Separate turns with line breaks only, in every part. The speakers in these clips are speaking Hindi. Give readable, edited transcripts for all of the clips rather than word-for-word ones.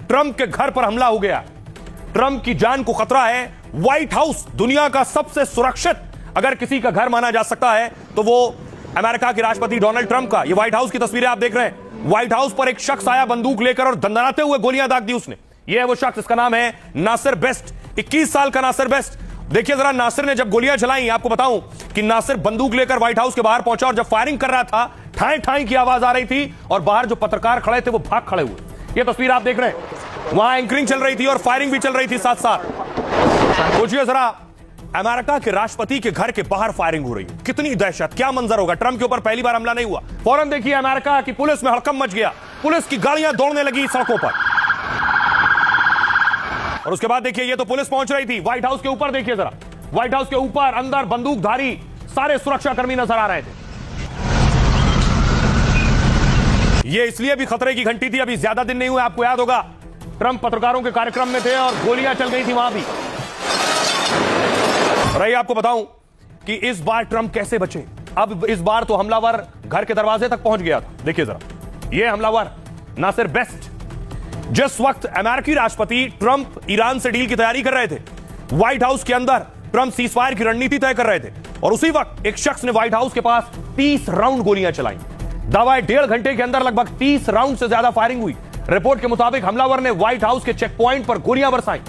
ट्रंप के घर पर हमला हो गया। ट्रंप की जान को खतरा है। व्हाइट हाउस दुनिया का सबसे सुरक्षित अगर किसी का घर माना जा सकता है तो वो अमेरिका के राष्ट्रपति डोनाल्ड ट्रंप का। ये व्हाइट हाउस की तस्वीरें आप देख रहे हैं। व्हाइट हाउस पर एक शख्स आया बंदूक लेकर और दंदनाते हुए गोलियां दाग दी उसने। ये है वो शख्स, इसका नाम है नासिर बेस्ट, 21 साल का नासिर बेस्ट। देखिए जरा, नासिर ने जब गोलियां चलाई, आपको बताऊं कि नासिर बंदूक लेकर व्हाइट हाउस के बाहर पहुंचा और जब फायरिंग कर रहा था, ठाई ठाई की आवाज आ रही थी और बाहर जो पत्रकार खड़े थे वो भाग खड़े हुए। ये तस्वीर आप देख रहे हैं। वहां एंकरिंग चल रही थी और फायरिंग भी चल रही थी साथ साथ। सोचिए जरा, अमेरिका के राष्ट्रपति के घर के बाहर फायरिंग हो रही है, कितनी दहशत, क्या मंजर होगा। ट्रंप के ऊपर पहली बार हमला नहीं हुआ। फौरन देखिए अमेरिका की पुलिस में हड़कंप मच गया। पुलिस की गाड़ियां दौड़ने लगी सड़कों पर और उसके बाद देखिए ये तो पुलिस पहुंच रही थी। व्हाइट हाउस के ऊपर देखिए जरा, व्हाइट हाउस के ऊपर अंदर बंदूकधारी सारे सुरक्षाकर्मी नजर आ रहे थे। ये इसलिए भी खतरे की घंटी थी, अभी ज्यादा दिन नहीं हुए, आपको याद होगा ट्रंप पत्रकारों के कार्यक्रम में थे और गोलियां चल गई थी वहां भी। रही आपको बताऊं कि इस बार ट्रंप कैसे बचे। अब इस बार तो हमलावर घर के दरवाजे तक पहुंच गया था। देखिए जरा, ये हमलावर नासिर बेस्ट। जिस वक्त अमेरिकी राष्ट्रपति ट्रंप ईरान से डील की तैयारी कर रहे थे, व्हाइट हाउस के अंदर ट्रंप सीजफायर की रणनीति तय कर रहे थे और उसी वक्त एक शख्स ने व्हाइट हाउस के पास 30 राउंड गोलियां चलाई। दावा है 1.5 घंटे के अंदर लगभग 30 राउंड से ज्यादा फायरिंग हुई। रिपोर्ट के मुताबिक हमलावर ने व्हाइट हाउस के चेक पॉइंट पर गोलियां बरसाई।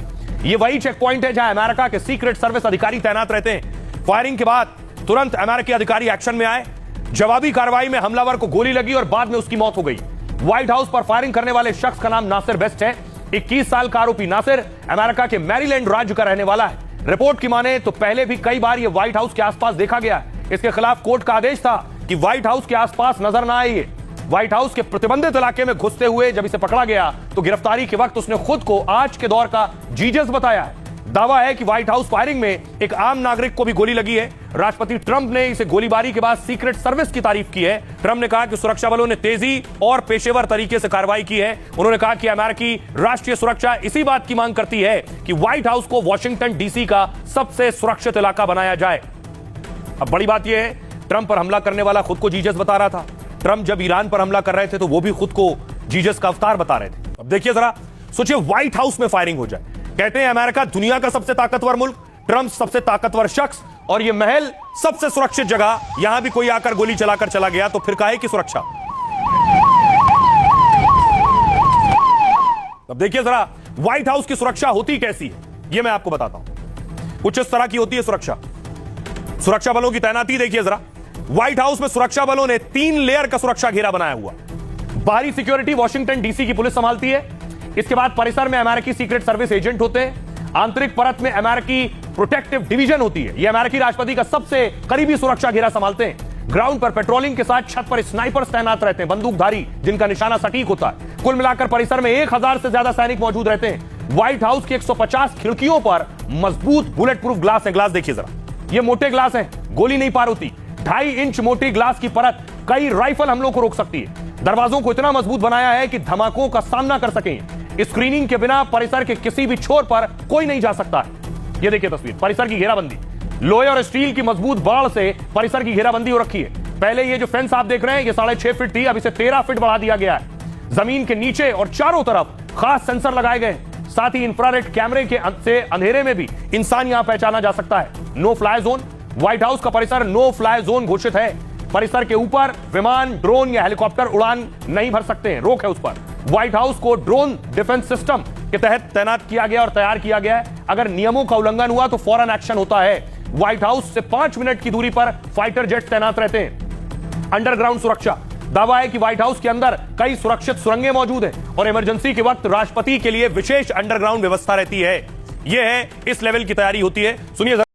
ये वही चेक पॉइंट है जहां अमेरिका के सीक्रेट सर्विस अधिकारी तैनात रहते हैं। फायरिंग के बाद तुरंत अमेरिकी अधिकारी एक्शन में आए। जवाबी कार्रवाई में हमलावर को गोली लगी और बाद में उसकी मौत हो गई। व्हाइट हाउस पर फायरिंग करने वाले शख्स का नाम नासिर बेस्ट है। 21 साल का आरोपी नासिर अमेरिका के मैरीलैंड राज्य का रहने वाला है। रिपोर्ट की माने तो पहले भी कई बार यह व्हाइट हाउस के आसपास देखा गया। इसके खिलाफ कोर्ट का आदेश था कि व्हाइट हाउस के आसपास नजर ना आइए। व्हाइट हाउस के प्रतिबंधित इलाके में घुसते हुए जब इसे पकड़ा गया तो गिरफ्तारी के वक्त उसने खुद को आज के दौर का जीजस बताया है। दावा है कि व्हाइट हाउस फायरिंग में एक आम नागरिक को भी गोली लगी है। राष्ट्रपति ट्रंप ने इसे गोलीबारी के बाद सीक्रेट सर्विस की तारीफ की है। ट्रंप ने कहा कि सुरक्षा बलों ने तेजी और पेशेवर तरीके से कार्रवाई की है। उन्होंने कहा कि अमेरिकी राष्ट्रीय सुरक्षा इसी बात की मांग करती है कि व्हाइट हाउस को वॉशिंगटन डीसी का सबसे सुरक्षित इलाका बनाया जाए। अब बड़ी बात यह है, ट्रंप पर हमला करने वाला खुद को जीजस बता रहा था। ट्रंप जब ईरान पर हमला कर रहे थे तो वो भी खुद को जीजस का अवतार बता रहे थे। अब देखिए जरा, सोचिए व्हाइट हाउस में फायरिंग हो जाए। कहते हैं अमेरिका दुनिया का सबसे ताकतवर मुल्क, ट्रंप सबसे ताकतवर शख्स और यह महल सबसे सुरक्षित जगह। यहां भी कोई आकर गोली चलाकर चला गया तो फिर काहे की सुरक्षा। अब देखिए जरा, व्हाइट हाउस की सुरक्षा होती कैसी है, यह मैं आपको बताता हूं। कुछ इस तरह की होती है सुरक्षा। सुरक्षा बलों की तैनाती देखिए जरा। व्हाइट हाउस में सुरक्षा बलों ने 3 लेयर का सुरक्षा घेरा बनाया हुआ। बाहरी सिक्योरिटी वॉशिंगटन डीसी की पुलिस संभालती है। इसके बाद परिसर में अमेरिकी सीक्रेट सर्विस एजेंट होते हैं। आंतरिक परत में अमेरिकी प्रोटेक्टिव डिवीजन होती है। यह अमेरिकी राष्ट्रपति का सबसे करीबी सुरक्षा घेरा संभालते हैं। ग्राउंड पर पेट्रोलिंग के साथ छत पर स्नाइपर्स तैनात रहते हैं, बंदूकधारी जिनका निशाना सटीक होता है। कुल मिलाकर परिसर में 1000 से ज्यादा सैनिक मौजूद रहते हैं। व्हाइट हाउस की 150 खिड़कियों पर मजबूत बुलेट प्रूफ ग्लास है। ग्लास देखिए जरा, ये मोटे ग्लास हैं, गोली नहीं पार होती। 2.5 इंच मोटी ग्लास की परत कई राइफल हमलों को रोक सकती है। दरवाजों को इतना मजबूत बनाया है कि धमाकों का सामना कर सकें। स्क्रीनिंग के बिना परिसर के किसी भी छोर पर कोई नहीं जा सकता है। यह देखिए तस्वीर, परिसर की घेराबंदी। लोहे और स्टील की मजबूत बाड़ से परिसर की घेराबंदी हो रखी है। पहले ये जो फेंस आप देख रहे हैं ये 6.5 फीट थी, अब इसे 13 फीट बढ़ा दिया गया है। जमीन के नीचे और चारों तरफ खास सेंसर लगाए गए हैं। साथ ही इंफ्रारेड कैमरे के से अंधेरे में भी इंसान यहां पहचाना जा सकता है। No fly zone. White House का परिसर नो फ्लाई जोन घोषित है। परिसर के ऊपर विमान, ड्रोन या हेलीकॉप्टर उड़ान नहीं भर सकते हैं, रोक है उस पर। व्हाइट हाउस को ड्रोन डिफेंस सिस्टम के तहत तैनात किया गया और तैयार किया गया है। अगर नियमों का उल्लंघन हुआ तो फौरन एक्शन होता है। व्हाइट हाउस से 5 मिनट की दूरी पर फाइटर जेट तैनात रहते हैं। अंडरग्राउंड सुरक्षा। दावा है कि व्हाइट हाउस के अंदर कई सुरक्षित सुरंगें मौजूद हैं और इमरजेंसी के वक्त राष्ट्रपति के लिए विशेष अंडरग्राउंड व्यवस्था रहती है। यह है, इस लेवल की तैयारी होती है। सुनिए।